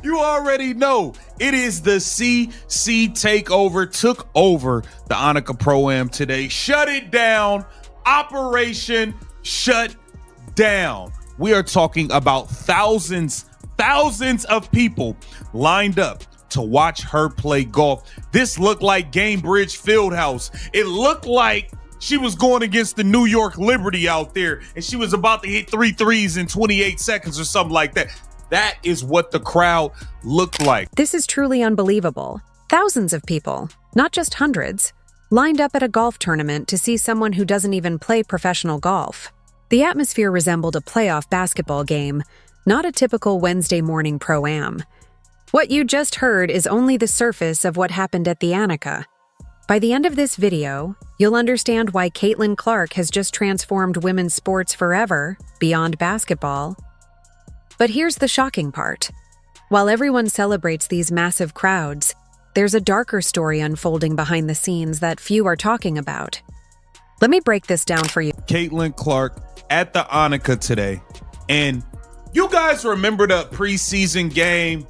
You already know it is the CC takeover. Took over the Annika Pro-Am today. Shut it down. Operation Shut Down. We are talking about thousands of people lined up to watch her play golf. This looked like Gamebridge Fieldhouse. It looked like she was going against the New York Liberty out there, and she was about to hit 3 threes in 28 seconds or something like that. That is what the crowd looked like. This is truly unbelievable. Thousands of people, not just hundreds, lined up at a golf tournament to see someone who doesn't even play professional golf. The atmosphere resembled a playoff basketball game, not a typical Wednesday morning pro-am. What you just heard is only the surface of what happened at the Annika. By the end of this video, you'll understand why Caitlin Clark has just transformed women's sports forever, beyond basketball. But here's the shocking part. While everyone celebrates these massive crowds, there's a darker story unfolding behind the scenes that few are talking about. Let me break this down for you. Caitlin Clark at the Annika today. And you guys remember the preseason game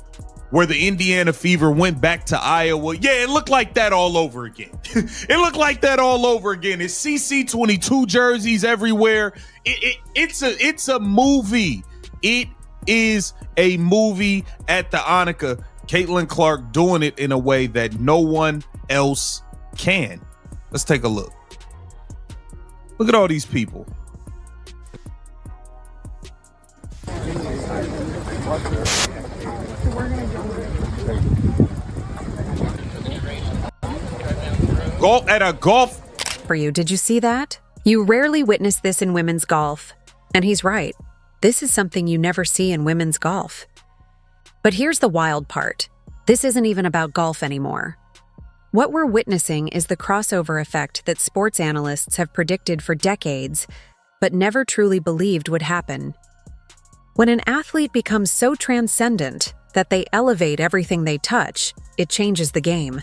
where the Indiana Fever went back to Iowa? Yeah, it looked like that all over again. It looked like that all over again. It's CC22 jerseys everywhere. It's a movie. It is a movie at the Annika. Caitlin Clark doing it in a way that no one else can. Let's take a look. Look at all these people. Golf at a golf. For you, did you see that? You rarely witness this in women's golf. And he's right. This is something you never see in women's golf. But here's the wild part. This isn't even about golf anymore. What we're witnessing is the crossover effect that sports analysts have predicted for decades, but never truly believed would happen. When an athlete becomes so transcendent that they elevate everything they touch, it changes the game.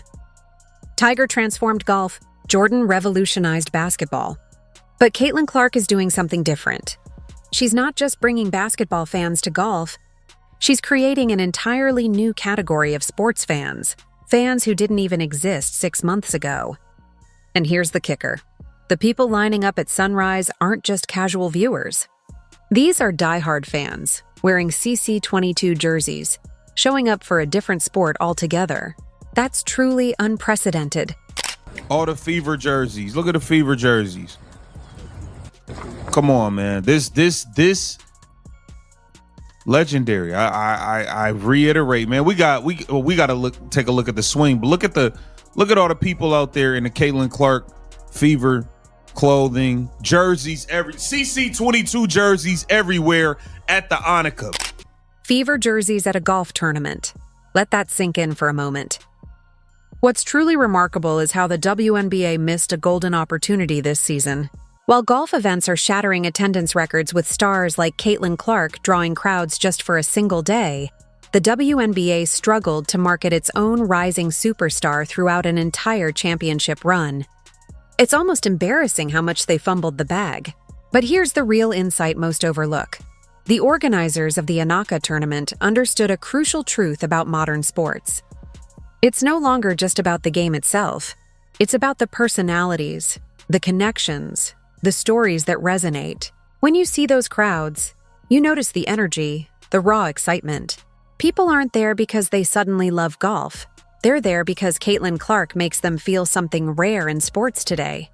Tiger transformed golf, Jordan revolutionized basketball. But Caitlin Clark is doing something different. She's not just bringing basketball fans to golf, she's creating an entirely new category of sports fans, fans who didn't even exist 6 months ago. And here's the kicker. The people lining up at Sunrise aren't just casual viewers. These are diehard fans, wearing CC22 jerseys, showing up for a different sport altogether. That's truly unprecedented. All the Fever jerseys. Look at the Fever jerseys. Come on, man. This legendary. I reiterate, man. We got to take a look at the swing, but look at all the people out there in the Caitlin Clark Fever clothing, jerseys, CC22 jerseys everywhere at the Annika. Fever jerseys at a golf tournament. Let that sink in for a moment. What's truly remarkable is how the WNBA missed a golden opportunity this season. While golf events are shattering attendance records with stars like Caitlin Clark drawing crowds just for a single day, the WNBA struggled to market its own rising superstar throughout an entire championship run. It's almost embarrassing how much they fumbled the bag. But here's the real insight most overlook. The organizers of the Annika tournament understood a crucial truth about modern sports. It's no longer just about the game itself. It's about the personalities, the connections, the stories that resonate. When you see those crowds, you notice the energy, the raw excitement. People aren't there because they suddenly love golf. They're there because Caitlin Clark makes them feel something rare in sports today.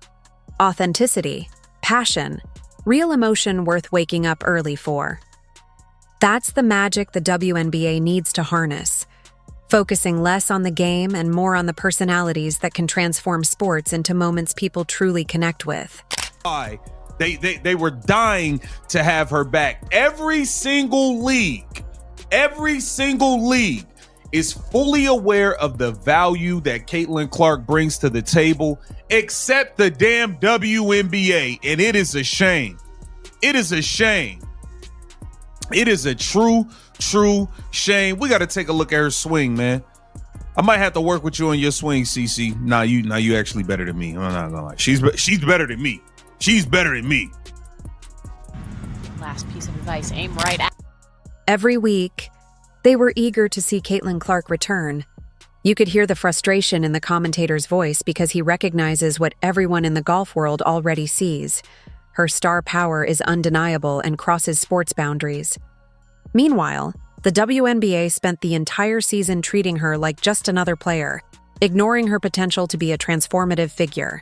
Authenticity, passion, real emotion worth waking up early for. That's the magic the WNBA needs to harness, focusing less on the game and more on the personalities that can transform sports into moments people truly connect with. They were dying to have her back. Every single league is fully aware of the value that Caitlin Clark brings to the table, except the damn WNBA, and it is a shame. It is a shame. It is a true shame. We got to take a look at her swing, man. I might have to work with you on your swing, CC. Nah, you actually better than me. I'm not gonna lie. She's better than me. She's better than me. Last piece of advice, aim right at. Every week, They were eager to see Caitlin Clark return. You could hear the frustration in the commentator's voice because he recognizes what everyone in the golf world already sees. Her star power is undeniable and crosses sports boundaries. Meanwhile, the WNBA spent the entire season treating her like just another player, ignoring her potential to be a transformative figure.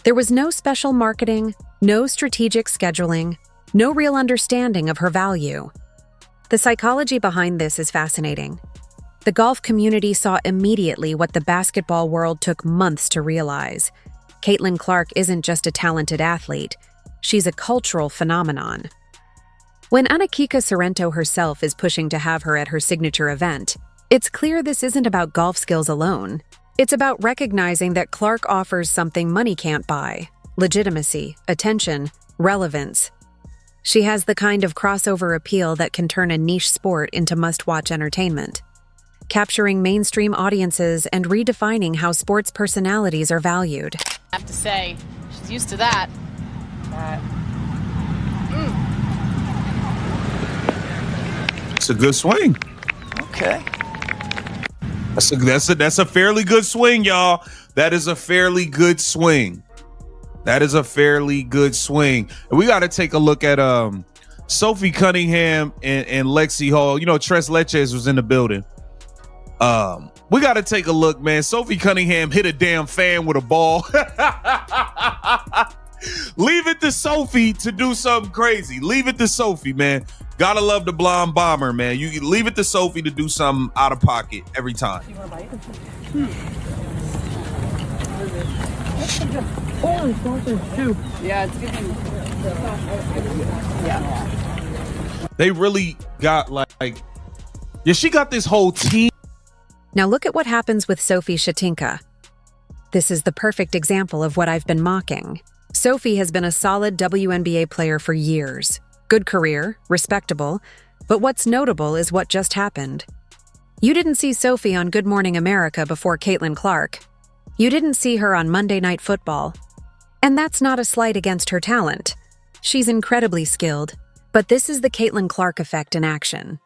There was no special marketing, no strategic scheduling, no real understanding of her value. The psychology behind this is fascinating. The golf community saw immediately what the basketball world took months to realize. Caitlin Clark isn't just a talented athlete, she's a cultural phenomenon. When Anakika Sorrento herself is pushing to have her at her signature event, it's clear this isn't about golf skills alone. It's about recognizing that Clark offers something money can't buy: legitimacy, attention, relevance. She has the kind of crossover appeal that can turn a niche sport into must-watch entertainment, capturing mainstream audiences and redefining how sports personalities are valued. I have to say, she's used to that. It's a good swing. Okay. That's a fairly good swing, y'all. That is a fairly good swing. That is a fairly good swing. And we got to take a look at Sophie Cunningham and Lexi Hall. You know, Tres Leches was in the building. We got to take a look, man. Sophie Cunningham hit a damn fan with a ball. Leave it to Sophie to do something crazy. Leave it to Sophie, man. Gotta love the blonde bomber, man. You leave it to Sophie to do something out of pocket every time. Yeah, it's giving. Yeah. They really got yeah, she got this whole team. Now look at what happens with Sophie Shatinka. This is the perfect example of what I've been mocking. Sophie has been a solid WNBA player for years. Good career, respectable, but what's notable is what just happened. You didn't see Sophie on Good Morning America before Caitlin Clark. You didn't see her on Monday Night Football. And that's not a slight against her talent. She's incredibly skilled, but this is the Caitlin Clark effect in action.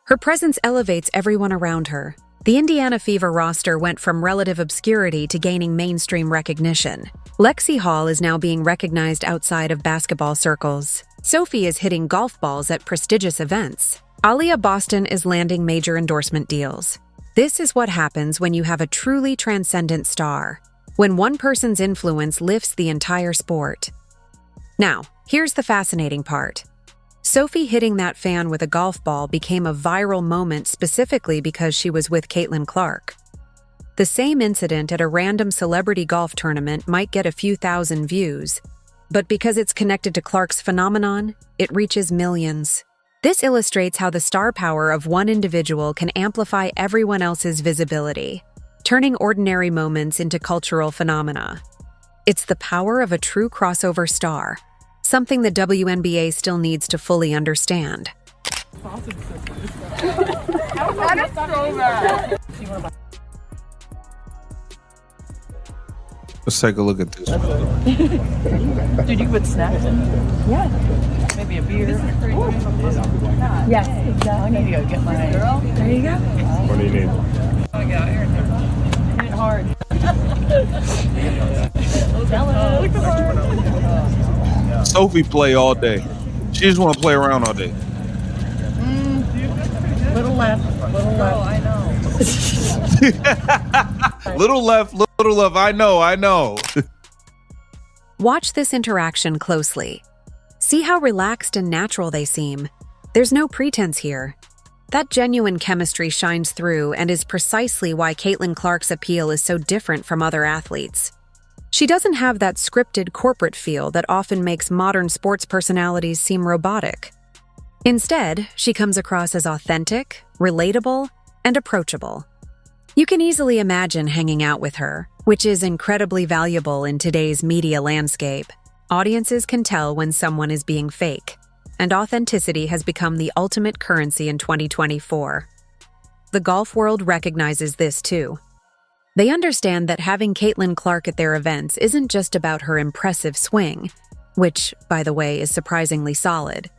Her presence elevates everyone around her. The Indiana Fever roster went from relative obscurity to gaining mainstream recognition. Lexi Hall is now being recognized outside of basketball circles. Sophie is hitting golf balls at prestigious events. Aaliyah Boston is landing major endorsement deals. This is what happens when you have a truly transcendent star, when one person's influence lifts the entire sport. Now, here's the fascinating part. Sophie hitting that fan with a golf ball became a viral moment specifically because she was with Caitlin Clark. The same incident at a random celebrity golf tournament might get a few thousand views, but because it's connected to Clark's phenomenon, it reaches millions. This illustrates how the star power of one individual can amplify everyone else's visibility, turning ordinary moments into cultural phenomena. It's the power of a true crossover star, something the WNBA still needs to fully understand. Let's take a look at this one. Dude, you put snacks in? Yeah. Maybe a beer. Yes, exactly. I need to go get my girl. There you go. What do you need? Oh, I got here. Hit it hard. Sophie play all day. She just want to play around all day. Little left. Oh, I know. Little left, I know. Watch this interaction closely. See how relaxed and natural they seem. There's no pretense here. That genuine chemistry shines through and is precisely why Caitlin Clark's appeal is so different from other athletes. She doesn't have that scripted corporate feel that often makes modern sports personalities seem robotic. Instead, she comes across as authentic, relatable, and approachable. You can easily imagine hanging out with her, which is incredibly valuable in today's media landscape. Audiences can tell when someone is being fake, and authenticity has become the ultimate currency in 2024. The golf world recognizes this too. They understand that having Caitlin Clark at their events isn't just about her impressive swing, which, by the way, is surprisingly solid.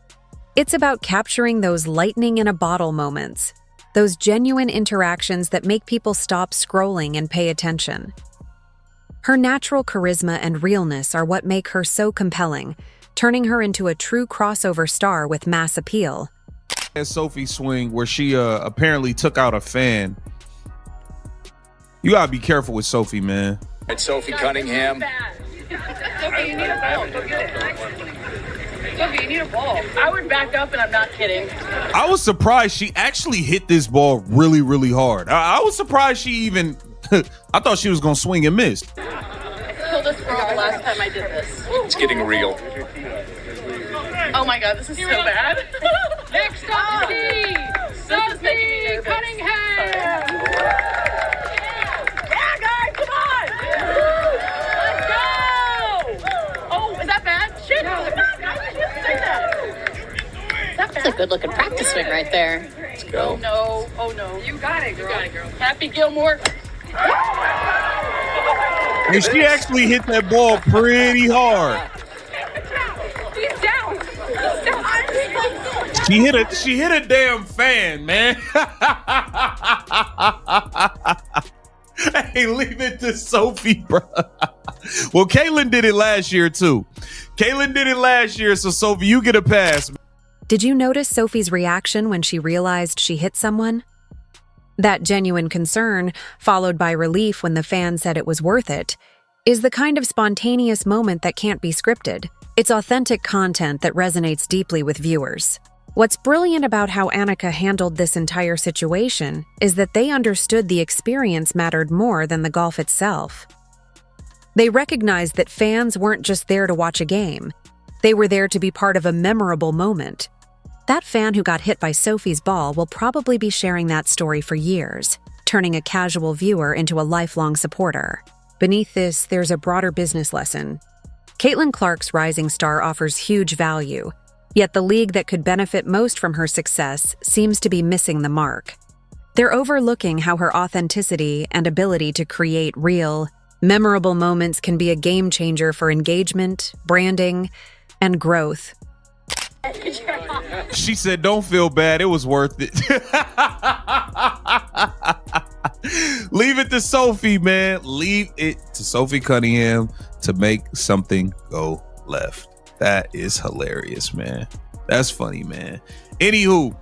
It's about capturing those lightning-in-a-bottle moments, those genuine interactions that make people stop scrolling and pay attention. Her natural charisma and realness are what make her so compelling, turning her into a true crossover star with mass appeal. Sophie swing where she apparently took out a fan. You gotta be careful with Sophie, man. It's Sophie Cunningham. Sophie, you need a ball. Go get it. Sophie, you need a ball. I would back up, and I'm not kidding. I was surprised she actually hit this ball really, really hard. I was surprised she even, I thought she was gonna swing and miss. I killed this girl the last time I did this. It's getting real. Oh my god, this is so bad. Next up, Sophie Cunningham. Yeah, guys, come on! Let's go! Oh, is that bad? Shit! Come on, guys, I shouldn't say that. That's a good-looking practice swing right there. Let's go. Oh no, oh no. You got it, girl. Happy Gilmore. And she actually hit that ball pretty hard. He's down. She hit a damn fan, man. Hey, leave it to Sophie, bro. Well, Caitlin did it last year too. So Sophie, you get a pass. Did you notice Sophie's reaction when she realized she hit someone? That genuine concern, followed by relief when the fan said it was worth it, is the kind of spontaneous moment that can't be scripted. It's authentic content that resonates deeply with viewers. What's brilliant about how Annika handled this entire situation is that they understood the experience mattered more than the golf itself. They recognized that fans weren't just there to watch a game. They were there to be part of a memorable moment. That fan who got hit by Sophie's ball will probably be sharing that story for years, turning a casual viewer into a lifelong supporter. Beneath this, there's a broader business lesson. Caitlin Clark's rising star offers huge value, yet the league that could benefit most from her success seems to be missing the mark. They're overlooking how her authenticity and ability to create real, memorable moments can be a game changer for engagement, branding, and growth. She said, don't feel bad. It was worth it. Leave it to Sophie, man. Leave it to Sophie Cunningham to make something go left. That is hilarious, man. That's funny, man. Anywho,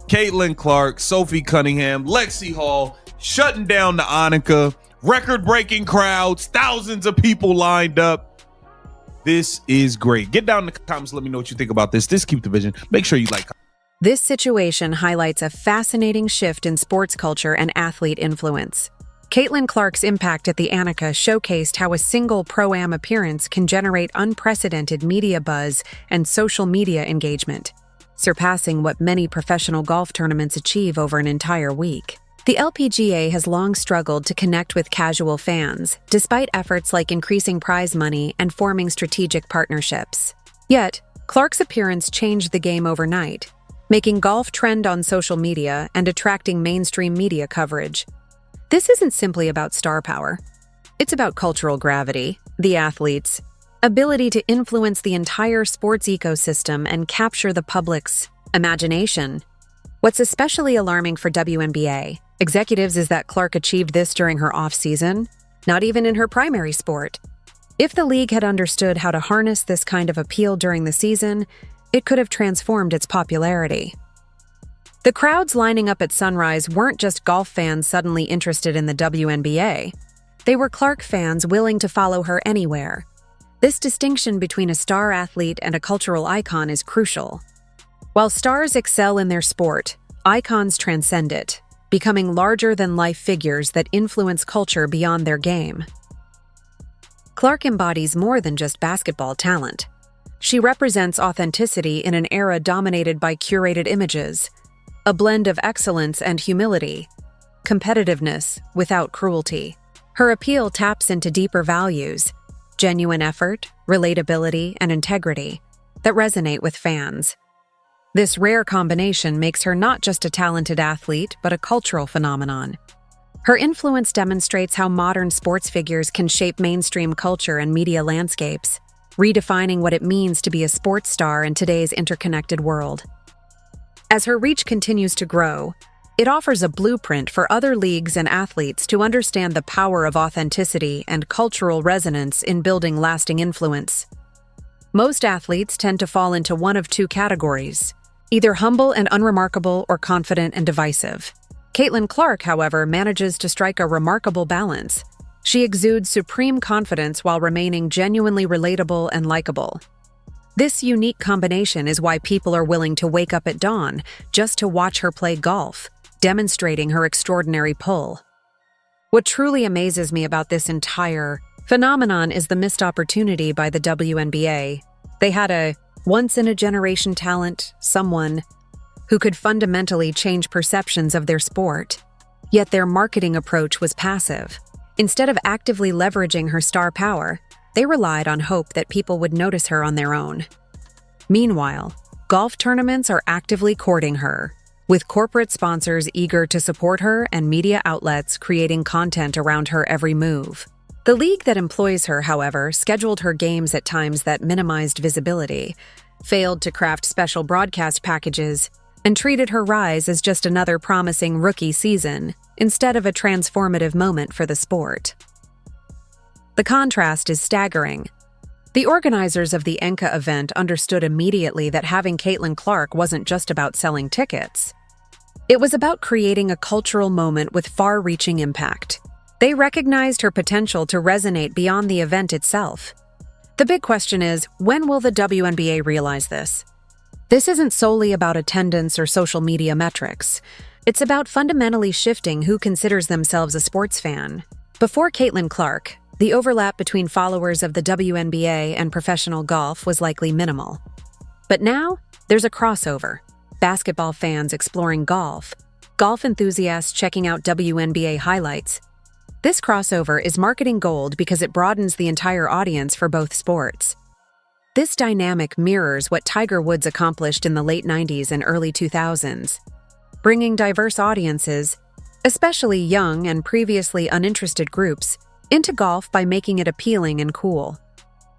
Caitlin Clark, Sophie Cunningham, Lexi Hall, shutting down the Annika, record-breaking crowds, thousands of people lined up. This is great. Get down in the comments. Let me know what you think about this. This Keep the Vision. Make sure you like. This situation highlights a fascinating shift in sports culture and athlete influence. Caitlin Clark's impact at the Annika showcased how a single Pro-Am appearance can generate unprecedented media buzz and social media engagement, surpassing what many professional golf tournaments achieve over an entire week. The LPGA has long struggled to connect with casual fans, despite efforts like increasing prize money and forming strategic partnerships. Yet, Clark's appearance changed the game overnight, making golf trend on social media and attracting mainstream media coverage. This isn't simply about star power. It's about cultural gravity, the athletes' ability to influence the entire sports ecosystem and capture the public's imagination. What's especially alarming for WNBA executives is that Clark achieved this during her off-season, not even in her primary sport. If the league had understood how to harness this kind of appeal during the season, it could have transformed its popularity. The crowds lining up at Sunrise weren't just golf fans suddenly interested in the WNBA. They were Clark fans willing to follow her anywhere. This distinction between a star athlete and a cultural icon is crucial. While stars excel in their sport, icons transcend it, becoming larger-than-life figures that influence culture beyond their game. Clark embodies more than just basketball talent. She represents authenticity in an era dominated by curated images, a blend of excellence and humility, competitiveness without cruelty. Her appeal taps into deeper values, genuine effort, relatability, and integrity that resonate with fans. This rare combination makes her not just a talented athlete, but a cultural phenomenon. Her influence demonstrates how modern sports figures can shape mainstream culture and media landscapes, redefining what it means to be a sports star in today's interconnected world. As her reach continues to grow, It offers a blueprint for other leagues and athletes to understand the power of authenticity and cultural resonance in building lasting influence. Most athletes tend to fall into one of two categories, either humble and unremarkable or confident and divisive. Caitlin Clark, however, manages to strike a remarkable balance. She exudes supreme confidence while remaining genuinely relatable and likable. This unique combination is why people are willing to wake up at dawn just to watch her play golf, demonstrating her extraordinary pull. What truly amazes me about this entire phenomenon is the missed opportunity by the WNBA. They had a once-in-a-generation talent, someone who could fundamentally change perceptions of their sport. Yet their marketing approach was passive. Instead of actively leveraging her star power, they relied on hope that people would notice her on their own. Meanwhile, golf tournaments are actively courting her, with corporate sponsors eager to support her and media outlets creating content around her every move. The league that employs her, however, scheduled her games at times that minimized visibility, failed to craft special broadcast packages, and treated her rise as just another promising rookie season instead of a transformative moment for the sport. The contrast is staggering. The organizers of the Enka event understood immediately that having Caitlin Clark wasn't just about selling tickets. It was about creating a cultural moment with far-reaching impact. They recognized her potential to resonate beyond the event itself. The big question is, when will the WNBA realize this? This isn't solely about attendance or social media metrics. It's about fundamentally shifting who considers themselves a sports fan. Before Caitlin Clark, the overlap between followers of the WNBA and professional golf was likely minimal. But now, there's a crossover. Basketball fans exploring golf, golf enthusiasts checking out WNBA highlights. This crossover is marketing gold because it broadens the entire audience for both sports. This dynamic mirrors what Tiger Woods accomplished in the late 90s and early 2000s, bringing diverse audiences, especially young and previously uninterested groups, into golf by making it appealing and cool.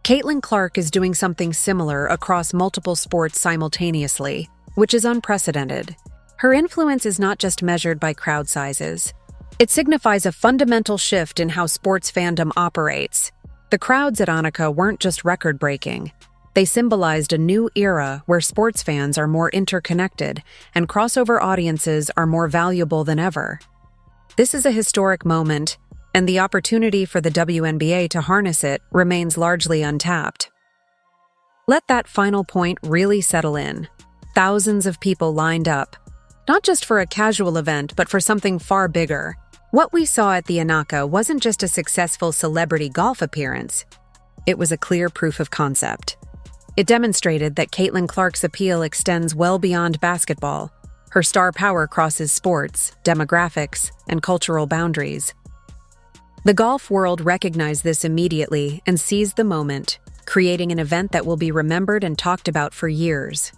Caitlin Clark is doing something similar across multiple sports simultaneously, which is unprecedented. Her influence is not just measured by crowd sizes. It signifies a fundamental shift in how sports fandom operates. The crowds at Annika weren't just record-breaking. They symbolized a new era where sports fans are more interconnected and crossover audiences are more valuable than ever. This is a historic moment, and the opportunity for the WNBA to harness it remains largely untapped. Let that final point really settle in. Thousands of people lined up, not just for a casual event, but for something far bigger. What we saw at the Annika wasn't just a successful celebrity golf appearance. It was a clear proof of concept. It demonstrated that Caitlin Clark's appeal extends well beyond basketball. Her star power crosses sports, demographics, and cultural boundaries. The golf world recognized this immediately and seized the moment, creating an event that will be remembered and talked about for years.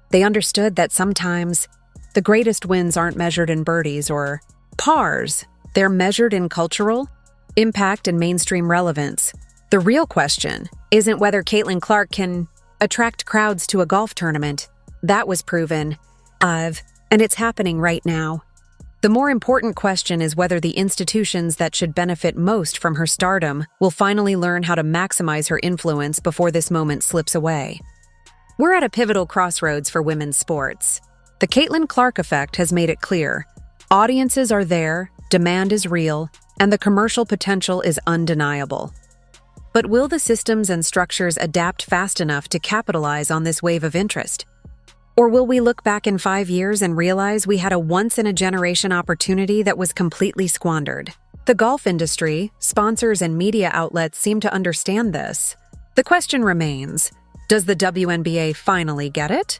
They understood that sometimes the greatest wins aren't measured in birdies or pars. They're measured in cultural impact and mainstream relevance. The real question isn't whether Caitlin Clark can attract crowds to a golf tournament. That was proven, and it's happening right now. The more important question is whether the institutions that should benefit most from her stardom will finally learn how to maximize her influence before this moment slips away. We're at a pivotal crossroads for women's sports. The Caitlin Clark effect has made it clear. Audiences are there, demand is real, and the commercial potential is undeniable. But will the systems and structures adapt fast enough to capitalize on this wave of interest? Or will we look back in 5 years and realize we had a once-in-a-generation opportunity that was completely squandered? The golf industry, sponsors, and media outlets seem to understand this. The question remains, does the WNBA finally get it?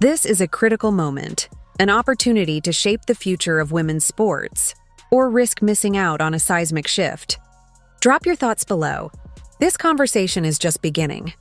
This is a critical moment, an opportunity to shape the future of women's sports, or risk missing out on a seismic shift. Drop your thoughts below. This conversation is just beginning.